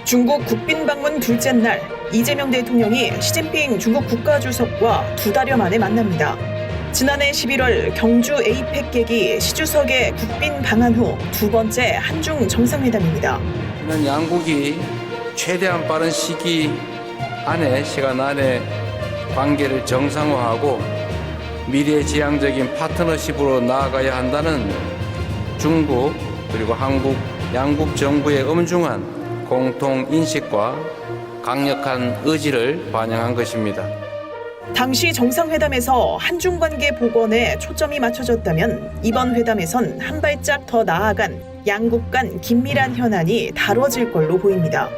중국 국빈 방문 둘째 날, 이재명 대통령이 시진핑 중국 국가주석과 2달여 만에 만납니다. 지난해 11월 경주 에이펙 계기 시 주석의 국빈 방한 후 2번째 한중 정상회담입니다. 이는 양국이 최대한 빠른 시간 안에 관계를 정상화하고 미래지향적인 파트너십으로 나아가야 한다는 중국 그리고 한국 양국 정부의 엄중한 공통 인식과 강력한 의지를 반영한 것입니다. 당시 정상회담에서 한중 관계 복원에 초점이 맞춰졌다면 이번 회담에선 한 발짝 더 나아간 양국 간 긴밀한 현안이 다뤄질 걸로 보입니다.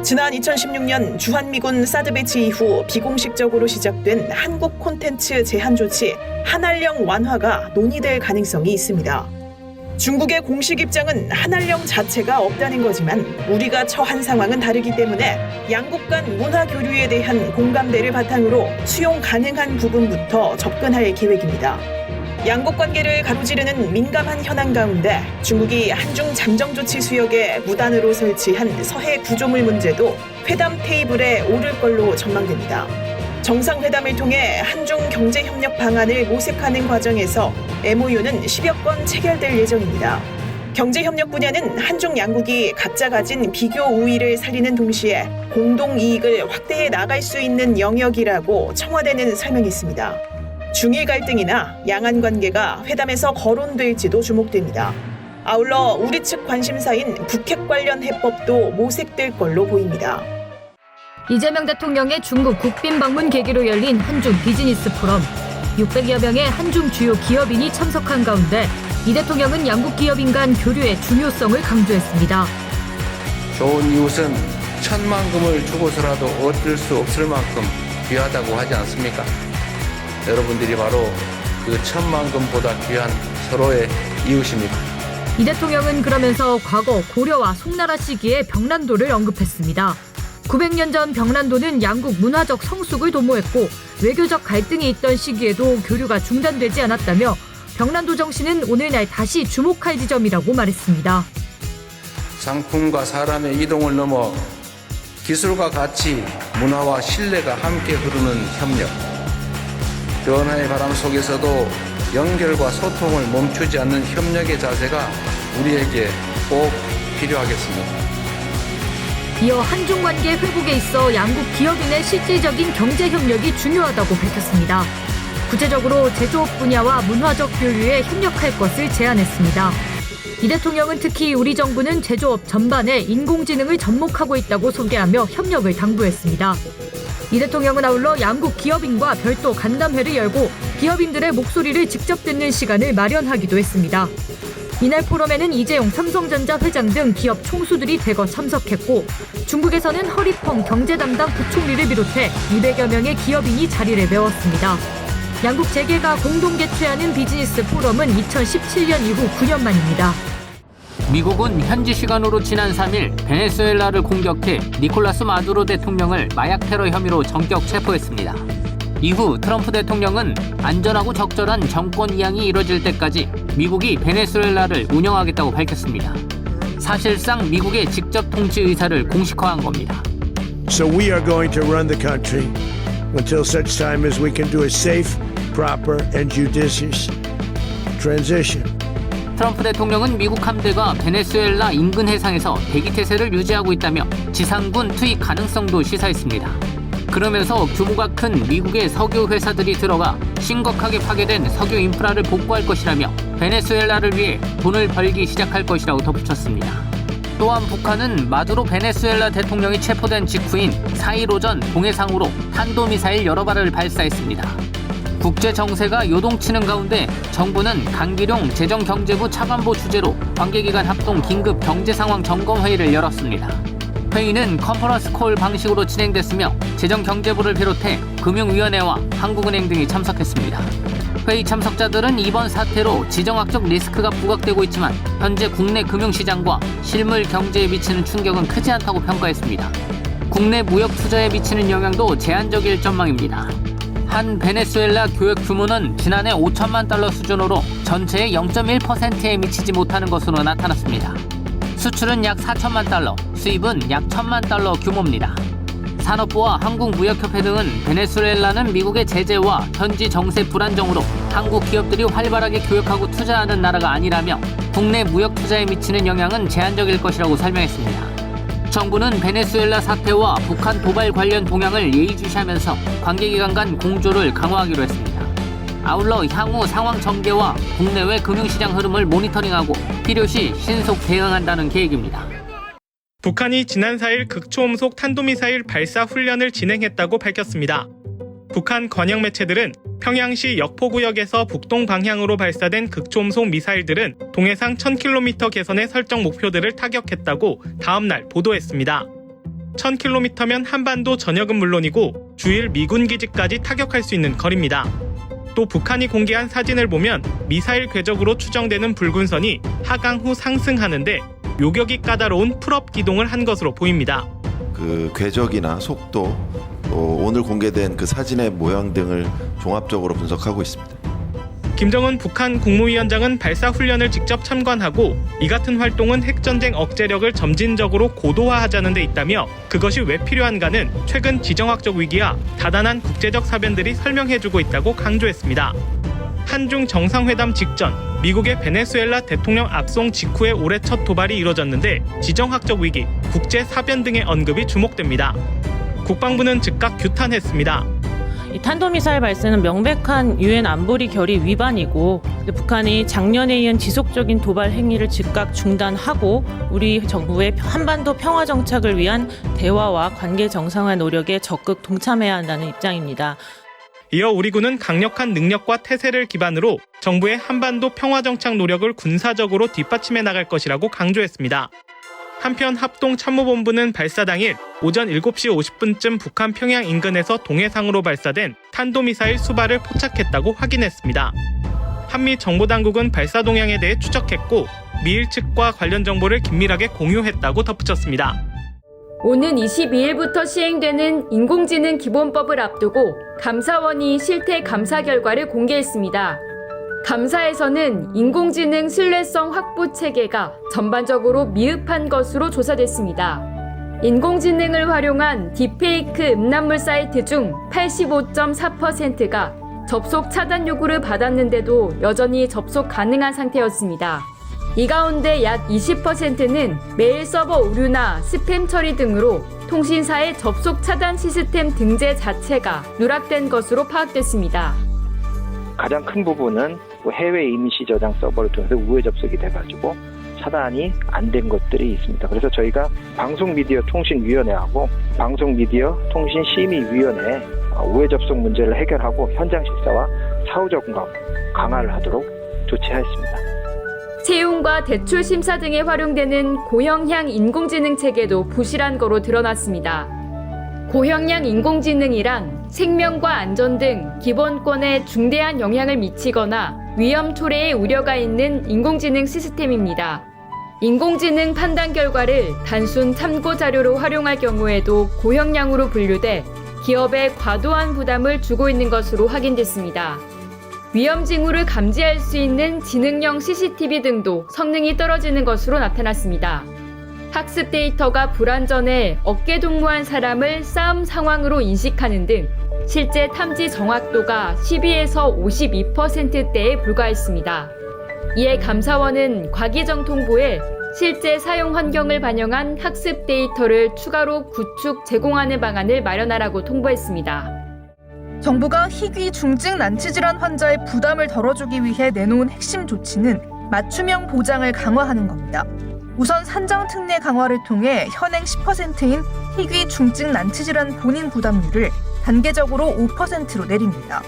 지난 2016년 주한미군 사드 배치 이후 비공식적으로 시작된 한국 콘텐츠 제한 조치 한한령 완화가 논의될 가능성이 있습니다. 중국의 공식 입장은 한한령 자체가 없다는 거지만 우리가 처한 상황은 다르기 때문에 양국 간 문화 교류에 대한 공감대를 바탕으로 수용 가능한 부분부터 접근할 계획입니다. 양국 관계를 가로지르는 민감한 현안 가운데 중국이 한중 잠정 조치 수역에 무단으로 설치한 서해 구조물 문제도 회담 테이블에 오를 걸로 전망됩니다. 정상회담을 통해 한중 경제협력 방안을 모색하는 과정에서 MOU는 10여 건 체결될 예정입니다. 경제협력 분야는 한중 양국이 각자 가진 비교 우위를 살리는 동시에 공동 이익을 확대해 나갈 수 있는 영역이라고 청와대는 설명했습니다. 중일 갈등이나 양안 관계가 회담에서 거론될지도 주목됩니다. 아울러 우리 측 관심사인 북핵 관련 해법도 모색될 걸로 보입니다. 이재명 대통령의 중국 국빈 방문 계기로 열린 한중 비즈니스 포럼. 600여 명의 한중 주요 기업인이 참석한 가운데 이 대통령은 양국 기업인 간 교류의 중요성을 강조했습니다. 좋은 이웃은 천만금을 주고서라도 얻을 수 없을 만큼 귀하다고 하지 않습니까? 여러분들이 바로 그 천만금보다 귀한 서로의 이웃입니다. 이 대통령은 그러면서 과거 고려와 송나라 시기의 병란도를 언급했습니다. 900년 전 병란도는 양국 문화적 성숙을 도모했고 외교적 갈등이 있던 시기에도 교류가 중단되지 않았다며 병란도 정신은 오늘날 다시 주목할 지점이라고 말했습니다. 상품과 사람의 이동을 넘어 기술과 가치, 문화와 신뢰가 함께 흐르는 협력. 변화의 바람 속에서도 연결과 소통을 멈추지 않는 협력의 자세가 우리에게 꼭 필요하겠습니다. 이어 한중 관계 회복에 있어 양국 기업인의 실질적인 경제 협력이 중요하다고 밝혔습니다. 구체적으로 제조업 분야와 문화적 교류에 협력할 것을 제안했습니다. 이 대통령은 특히 우리 정부는 제조업 전반에 인공지능을 접목하고 있다고 소개하며 협력을 당부했습니다. 이 대통령은 아울러 양국 기업인과 별도 간담회를 열고 기업인들의 목소리를 직접 듣는 시간을 마련하기도 했습니다. 이날 포럼에는 이재용 삼성전자 회장 등 기업 총수들이 대거 참석했고 중국에서는 허리펑 경제담당 부총리를 비롯해 200여 명의 기업인이 자리를 메웠습니다. 양국 재계가 공동 개최하는 비즈니스 포럼은 2017년 이후 9년 만입니다. 미국은 현지 시간으로 지난 3일 베네수엘라를 공격해 니콜라스 마두로 대통령을 마약 테러 혐의로 전격 체포했습니다. 이후 트럼프 대통령은 안전하고 적절한 정권 이양이 이뤄질 때까지 미국이 베네수엘라를 운영하겠다고 밝혔습니다. 사실상 미국의 직접 통치 의사를 공식화한 겁니다. So we are going to run the country until such time as we can do a safe, proper and judicious transition. 트럼프 대통령은 미국 함대가 베네수엘라 인근 해상에서 대기태세를 유지하고 있다며 지상군 투입 가능성도 시사했습니다. 그러면서 규모가 큰 미국의 석유 회사들이 들어가 심각하게 파괴된 석유 인프라를 복구할 것이라며 베네수엘라를 위해 돈을 벌기 시작할 것이라고 덧붙였습니다. 또한 북한은 마두로 베네수엘라 대통령이 체포된 직후인 4일 오전 동해상으로 탄도미사일 여러 발을 발사했습니다. 국제 정세가 요동치는 가운데 정부는 강기룡 재정경제부 차관보 주재로 관계기관 합동 긴급 경제상황 점검회의를 열었습니다. 회의는 컨퍼런스 콜 방식으로 진행됐으며 재정경제부를 비롯해 금융위원회와 한국은행 등이 참석했습니다. 회의 참석자들은 이번 사태로 지정학적 리스크가 부각되고 있지만 현재 국내 금융시장과 실물 경제에 미치는 충격은 크지 않다고 평가했습니다. 국내 무역 투자에 미치는 영향도 제한적일 전망입니다. 한 베네수엘라 교역 규모는 지난해 5천만 달러 수준으로 전체의 0.1%에 미치지 못하는 것으로 나타났습니다. 수출은 약 4천만 달러, 수입은 약 1천만 달러 규모입니다. 산업부와 한국무역협회 등은 베네수엘라는 미국의 제재와 현지 정세 불안정으로 한국 기업들이 활발하게 교역하고 투자하는 나라가 아니라며 국내 무역 투자에 미치는 영향은 제한적일 것이라고 설명했습니다. 정부는 베네수엘라 사태와 북한 도발 관련 동향을 예의주시하면서 관계기관 간 공조를 강화하기로 했습니다. 아울러 향후 상황 전개와 국내외 금융시장 흐름을 모니터링하고 필요시 신속 대응한다는 계획입니다. 북한이 지난 4일 극초음속 탄도미사일 발사 훈련을 진행했다고 밝혔습니다. 북한 관영 매체들은 평양시 역포구역에서 북동 방향으로 발사된 극초음속 미사일들은 동해상 1000km 개선의 설정 목표들을 타격했다고 다음날 보도했습니다. 1000km면 한반도 전역은 물론이고 주일 미군 기지까지 타격할 수 있는 거리입니다. 또 북한이 공개한 사진을 보면 미사일 궤적으로 추정되는 붉은 선이 하강 후 상승하는데 요격이 까다로운 풀업 기동을 한 것으로 보입니다. 그 궤적이나 속도, 오늘 공개된 그 사진의 모양 등을 종합적으로 분석하고 있습니다. 김정은 북한 국무위원장은 발사 훈련을 직접 참관하고 이 같은 활동은 핵전쟁 억제력을 점진적으로 고도화하자는 데 있다며 그것이 왜 필요한가는 최근 지정학적 위기와 다단한 국제적 사변들이 설명해주고 있다고 강조했습니다. 한중 정상회담 직전 미국의 베네수엘라 대통령 압송 직후에 올해 첫 도발이 이뤄졌는데 지정학적 위기, 국제 사변 등의 언급이 주목됩니다. 국방부는 즉각 규탄했습니다. 이 탄도미사일 발사는 명백한 유엔 안보리 결의 위반이고 북한이 작년에 이은 지속적인 도발 행위를 즉각 중단하고 우리 정부의 한반도 평화 정착을 위한 대화와 관계 정상화 노력에 적극 동참해야 한다는 입장입니다. 이어 우리 군은 강력한 능력과 태세를 기반으로 정부의 한반도 평화 정착 노력을 군사적으로 뒷받침해 나갈 것이라고 강조했습니다. 한편 합동참모본부는 발사 당일 오전 7시 50분쯤 북한 평양 인근에서 동해상으로 발사된 탄도미사일 수발을 포착했다고 확인했습니다. 한미 정보당국은 발사 동향에 대해 추적했고 미일 측과 관련 정보를 긴밀하게 공유했다고 덧붙였습니다. 오는 22일부터 시행되는 인공지능 기본법을 앞두고 감사원이 실태 감사 결과를 공개했습니다. 감사에서는 인공지능 신뢰성 확보 체계가 전반적으로 미흡한 것으로 조사됐습니다. 인공지능을 활용한 딥페이크 음란물 사이트 중 85.4%가 접속 차단 요구를 받았는데도 여전히 접속 가능한 상태였습니다. 이 가운데 약 20%는 메일 서버 오류나 스팸 처리 등으로 통신사의 접속 차단 시스템 등재 자체가 누락된 것으로 파악됐습니다. 가장 큰 부분은 해외 임시 저장 서버를 통해서 우회 접속이 돼가지고 차단이 안 된 것들이 있습니다. 그래서 저희가 방송미디어통신위원회하고 방송미디어통신심의위원회에 우회 접속 문제를 해결하고 현장 실사와 사후 적응 강화를 하도록 조치하였습니다. 채용과 대출 심사 등에 활용되는 고형량 인공지능 체계도 부실한 거로 드러났습니다. 고형량 인공지능이란 생명과 안전 등 기본권에 중대한 영향을 미치거나 위험 초래의 우려가 있는 인공지능 시스템입니다. 인공지능 판단 결과를 단순 참고 자료로 활용할 경우에도 고형량으로 분류돼 기업에 과도한 부담을 주고 있는 것으로 확인됐습니다. 위험 징후를 감지할 수 있는 지능형 CCTV 등도 성능이 떨어지는 것으로 나타났습니다. 학습 데이터가 불완전해 어깨동무한 사람을 싸움 상황으로 인식하는 등 실제 탐지 정확도가 12에서 52%대에 불과했습니다. 이에 감사원은 과기정통부에 실제 사용 환경을 반영한 학습 데이터를 추가로 구축 제공하는 방안을 마련하라고 통보했습니다. 정부가 희귀 중증 난치질환 환자의 부담을 덜어주기 위해 내놓은 핵심 조치는 맞춤형 보장을 강화하는 겁니다. 우선 산정 특례 강화를 통해 현행 10%인 희귀 중증 난치질환 본인 부담률을 단계적으로 5%로 내립니다.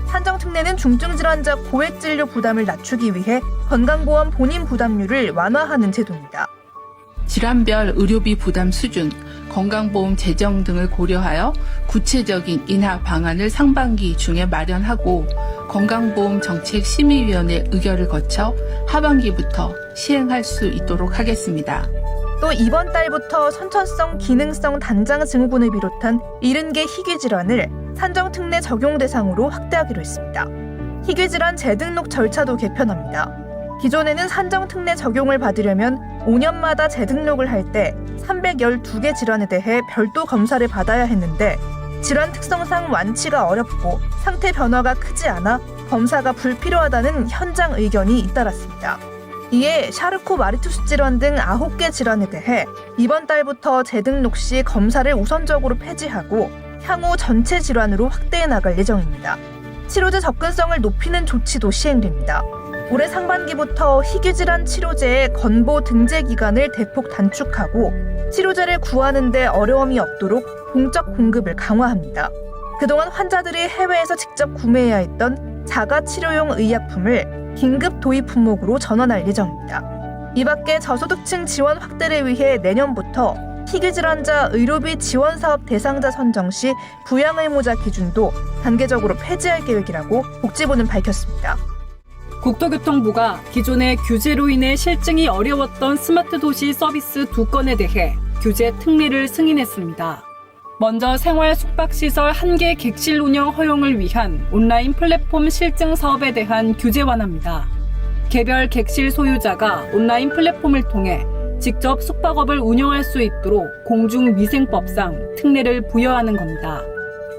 산정 특례는 중증 질환자 고액 진료 부담을 낮추기 위해 건강보험 본인 부담률을 완화하는 제도입니다. 질환별 의료비 부담 수준, 건강보험 재정 등을 고려하여 구체적인 인하 방안을 상반기 중에 마련하고 건강보험 정책심의위원회 의결을 거쳐 하반기부터 시행할 수 있도록 하겠습니다. 또 이번 달부터 선천성 기능성 단장 증후군을 비롯한 70개 희귀 질환을 산정 특례 적용 대상으로 확대하기로 했습니다. 희귀 질환 재등록 절차도 개편합니다. 기존에는 산정특례 적용을 받으려면 5년마다 재등록을 할 때 312개 질환에 대해 별도 검사를 받아야 했는데 질환 특성상 완치가 어렵고 상태 변화가 크지 않아 검사가 불필요하다는 현장 의견이 잇따랐습니다. 이에 샤르코마리투스 질환 등 9개 질환에 대해 이번 달부터 재등록 시 검사를 우선적으로 폐지하고 향후 전체 질환으로 확대해 나갈 예정입니다. 치료제 접근성을 높이는 조치도 시행됩니다. 올해 상반기부터 희귀질환 치료제의 건보 등재 기간을 대폭 단축하고 치료제를 구하는 데 어려움이 없도록 공적 공급을 강화합니다. 그동안 환자들이 해외에서 직접 구매해야 했던 자가 치료용 의약품을 긴급 도입 품목으로 전환할 예정입니다. 이 밖에 저소득층 지원 확대를 위해 내년부터 희귀질환자 의료비 지원 사업 대상자 선정 시 부양의무자 기준도 단계적으로 폐지할 계획이라고 복지부는 밝혔습니다. 국토교통부가 기존의 규제로 인해 실증이 어려웠던 스마트 도시 서비스 2건에 대해 규제 특례를 승인했습니다. 먼저 생활 숙박시설 1개 객실 운영 허용을 위한 온라인 플랫폼 실증 사업에 대한 규제 완화입니다. 개별 객실 소유자가 온라인 플랫폼을 통해 직접 숙박업을 운영할 수 있도록 공중위생법상 특례를 부여하는 겁니다.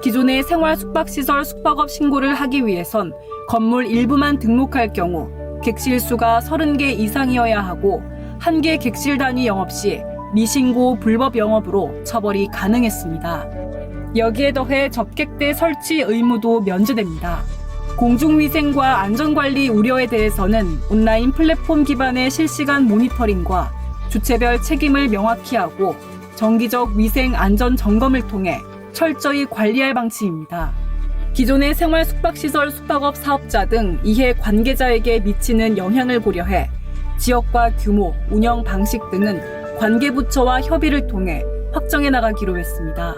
기존의 생활 숙박시설 숙박업 신고를 하기 위해선 건물 일부만 등록할 경우 객실 수가 30개 이상이어야 하고 1개 객실 단위 영업 시 미신고 불법 영업으로 처벌이 가능했습니다. 여기에 더해 접객대 설치 의무도 면제됩니다. 공중위생과 안전관리 우려에 대해서는 온라인 플랫폼 기반의 실시간 모니터링과 주체별 책임을 명확히 하고 정기적 위생 안전 점검을 통해 철저히 관리할 방침입니다. 기존의 생활 숙박시설 숙박업 사업자 등 이해 관계자에게 미치는 영향을 고려해 지역과 규모, 운영 방식 등은 관계부처와 협의를 통해 확정해 나가기로 했습니다.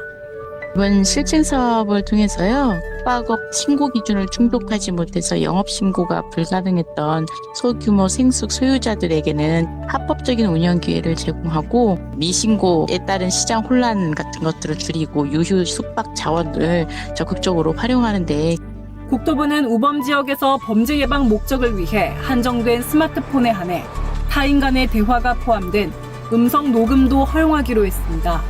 이번 실증 사업을 통해서요, 숙박업 신고 기준을 충족하지 못해서 영업 신고가 불가능했던 소규모 생숙 소유자들에게는 합법적인 운영 기회를 제공하고 미신고에 따른 시장 혼란 같은 것들을 줄이고 유휴 숙박 자원을 적극적으로 활용하는 데 국토부는 우범 지역에서 범죄 예방 목적을 위해 한정된 스마트폰에 한해 타인 간의 대화가 포함된 음성 녹음도 허용하기로 했습니다.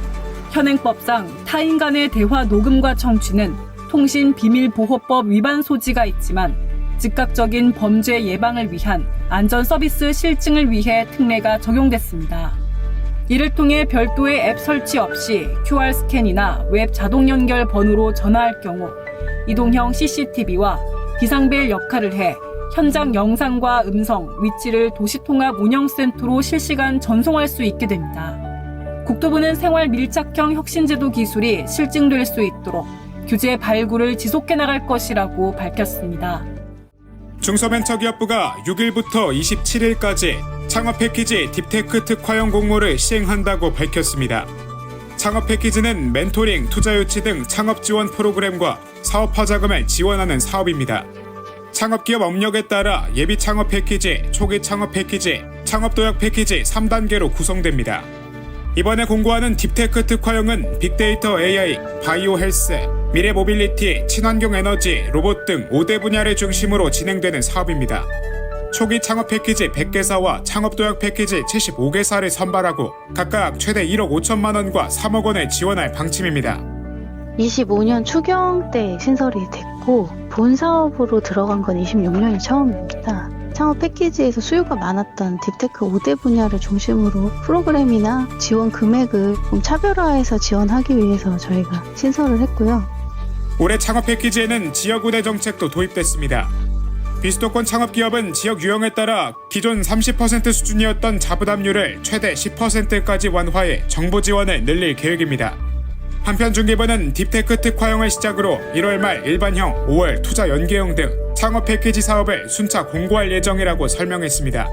현행법상 타인 간의 대화 녹음과 청취는 통신비밀보호법 위반 소지가 있지만 즉각적인 범죄 예방을 위한 안전 서비스 실증을 위해 특례가 적용됐습니다. 이를 통해 별도의 앱 설치 없이 QR 스캔이나 웹 자동 연결 번호로 전화할 경우 이동형 CCTV와 비상벨 역할을 해 현장 영상과 음성, 위치를 도시통합운영센터로 실시간 전송할 수 있게 됩니다. 국토부는 생활 밀착형 혁신제도 기술이 실증될 수 있도록 규제 발굴을 지속해 나갈 것이라고 밝혔습니다. 중소벤처기업부가 6일부터 27일까지 창업 패키지 딥테크 특화형 공모를 시행한다고 밝혔습니다. 창업 패키지는 멘토링, 투자유치 등 창업 지원 프로그램과 사업화 자금을 지원하는 사업입니다. 창업기업 업력에 따라 예비 창업 패키지, 초기 창업 패키지, 창업도약 패키지 3단계로 구성됩니다. 이번에 공고하는 딥테크 특화형은 빅데이터 AI, 바이오 헬스, 미래 모빌리티, 친환경 에너지, 로봇 등 5대 분야를 중심으로 진행되는 사업입니다. 초기 창업 패키지 100개사와 창업도약 패키지 75개사를 선발하고 각각 최대 1억 5천만 원과 3억 원을 지원할 방침입니다. 25년 추경 때 신설이 됐고 본 사업으로 들어간 건 26년이 처음입니다. 창업 패키지에서 수요가 많았던 딥테크 5대 분야를 중심으로 프로그램이나 지원 금액을 좀 차별화해서 지원하기 위해서 저희가 신설을 했고요. 올해 창업 패키지에는 지역 우대 정책도 도입됐습니다. 비수도권 창업기업은 지역 유형에 따라 기존 30% 수준이었던 자부담률을 최대 10%까지 완화해 정부 지원을 늘릴 계획입니다. 한편 중개부는 딥테크 특화형을 시작으로 1월 말 일반형, 5월 투자 연계형 등 창업 패키지 사업을 순차 공고할 예정이라고 설명했습니다.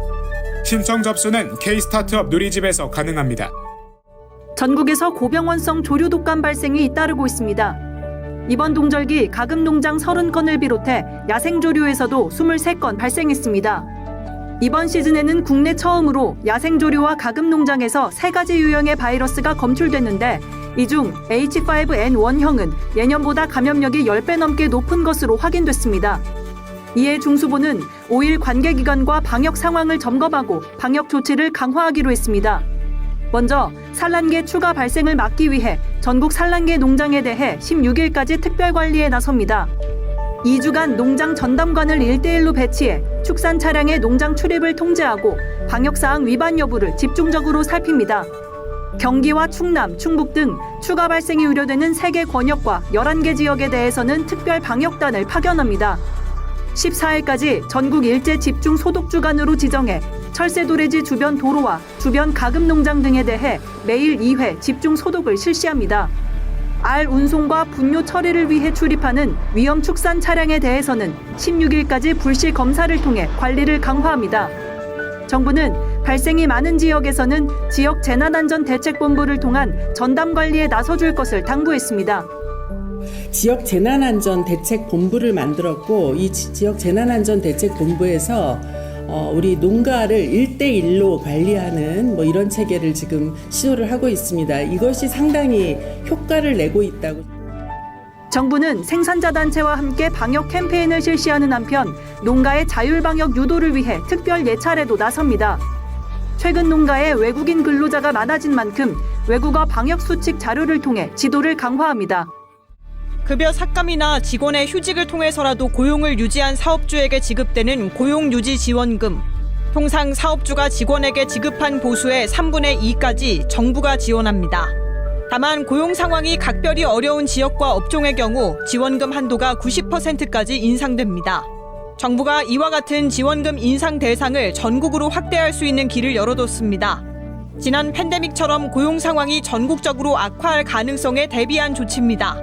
신청 접수는 K-스타트업 누리집에서 가능합니다. 전국에서 고병원성 조류 독감 발생이 잇따르고 있습니다. 이번 동절기 가금농장 30건을 비롯해 야생조류에서도 23건 발생했습니다. 이번 시즌에는 국내 처음으로 야생조류와 가금농장에서 3가지 유형의 바이러스가 검출됐는데 이 중 H5N1형은 예년보다 감염력이 10배 넘게 높은 것으로 확인됐습니다. 이에 중수부는 5일 관계기관과 방역 상황을 점검하고 방역 조치를 강화하기로 했습니다. 먼저 산란계 추가 발생을 막기 위해 전국 산란계 농장에 대해 16일까지 특별관리에 나섭니다. 2주간 농장 전담관을 1대1로 배치해 축산 차량의 농장 출입을 통제하고 방역사항 위반 여부를 집중적으로 살핍니다. 경기와 충남, 충북 등 추가 발생이 우려되는 3개 권역과 11개 지역에 대해서는 특별 방역단을 파견합니다. 14일까지 전국 일제 집중 소독 주간으로 지정해 철새도래지 주변 도로와 주변 가금 농장 등에 대해 매일 2회 집중 소독을 실시합니다. 알 운송과 분뇨 처리를 위해 출입하는 위험 축산 차량에 대해서는 16일까지 불시 검사를 통해 관리를 강화합니다. 정부는 발생이 많은 지역에서는 지역 재난안전대책본부를 통한 전담 관리에 나서줄 것을 당부했습니다. 지역 재난안전대책본부를 만들었고 이 지역 재난안전대책본부에서 우리 농가를 1대1로 관리하는 이런 체계를 지금 시도를 하고 있습니다. 이것이 상당히 효과를 내고 있다고. 정부는 생산자 단체와 함께 방역 캠페인을 실시하는 한편 농가의 자율방역 유도를 위해 특별 예찰에도 나섭니다. 최근 농가에 외국인 근로자가 많아진 만큼 외국어 방역 수칙 자료를 통해 지도를 강화합니다. 급여 삭감이나 직원의 휴직을 통해서라도 고용을 유지한 사업주에게 지급되는 고용유지지원금. 통상 사업주가 직원에게 지급한 보수의 3분의 2까지 정부가 지원합니다. 다만 고용 상황이 각별히 어려운 지역과 업종의 경우 지원금 한도가 90%까지 인상됩니다. 정부가 이와 같은 지원금 인상 대상을 전국으로 확대할 수 있는 길을 열어뒀습니다. 지난 팬데믹처럼 고용 상황이 전국적으로 악화할 가능성에 대비한 조치입니다.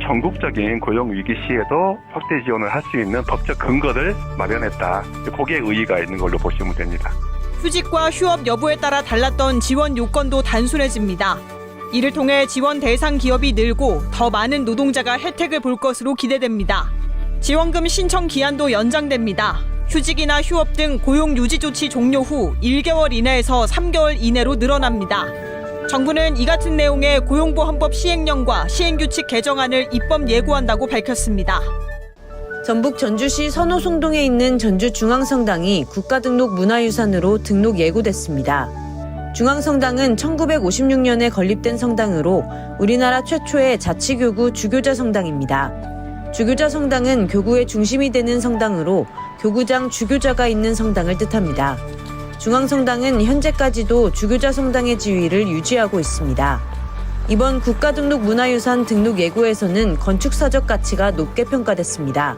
전국적인 고용 위기 시에도 확대 지원을 할 수 있는 법적 근거를 마련했다. 거기에 의의가 있는 걸로 보시면 됩니다. 휴직과 휴업 여부에 따라 달랐던 지원 요건도 단순해집니다. 이를 통해 지원 대상 기업이 늘고 더 많은 노동자가 혜택을 볼 것으로 기대됩니다. 지원금 신청 기한도 연장됩니다. 휴직이나 휴업 등 고용 유지 조치 종료 후 1개월 이내에서 3개월 이내로 늘어납니다. 정부는 이 같은 내용의 고용보험법 시행령과 시행규칙 개정안을 입법 예고한다고 밝혔습니다. 전북 전주시 선호송동에 있는 전주중앙성당이 국가등록 문화유산으로 등록 예고됐습니다. 중앙성당은 1956년에 건립된 성당으로 우리나라 최초의 자치교구 주교자 성당입니다. 주교자 성당은 교구의 중심이 되는 성당으로 교구장 주교자가 있는 성당을 뜻합니다. 중앙성당은 현재까지도 주교자 성당의 지위를 유지하고 있습니다. 이번 국가등록 문화유산 등록 예고에서는 건축사적 가치가 높게 평가됐습니다.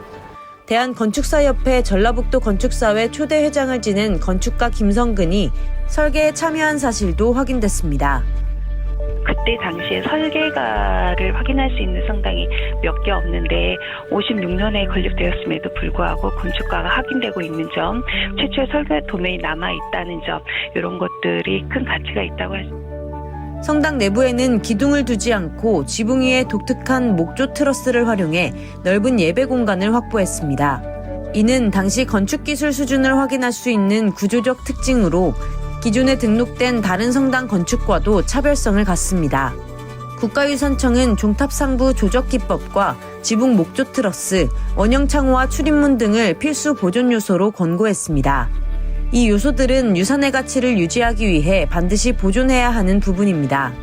대한건축사협회 전라북도 건축사회 초대 회장을 지낸 건축가 김성근이 설계에 참여한 사실도 확인됐습니다. 그때 당시에 설계가를 확인할 수 있는 성당이 몇 개 없는데 56년에 건립되었음에도 불구하고 건축가가 확인되고 있는 점, 최초의 설계 도면이 남아있다는 점, 이런 것들이 큰 가치가 있다고 했습니다. 성당 내부에는 기둥을 두지 않고 지붕 위에 독특한 목조 트러스를 활용해 넓은 예배 공간을 확보했습니다. 이는 당시 건축기술 수준을 확인할 수 있는 구조적 특징으로 기존에 등록된 다른 성당 건축과도 차별성을 갖습니다. 국가유산청은 종탑상부 조적기법과 지붕 목조 트러스, 원형창호와 출입문 등을 필수 보존 요소로 권고했습니다. 이 요소들은 유산의 가치를 유지하기 위해 반드시 보존해야 하는 부분입니다.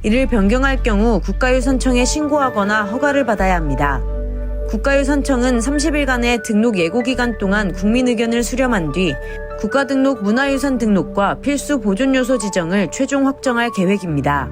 이를 변경할 경우 국가유산청에 신고하거나 허가를 받아야 합니다. 국가유산청은 30일간의 등록 예고 기간 동안 국민 의견을 수렴한 뒤 국가등록 문화유산 등록과 필수 보존 요소 지정을 최종 확정할 계획입니다.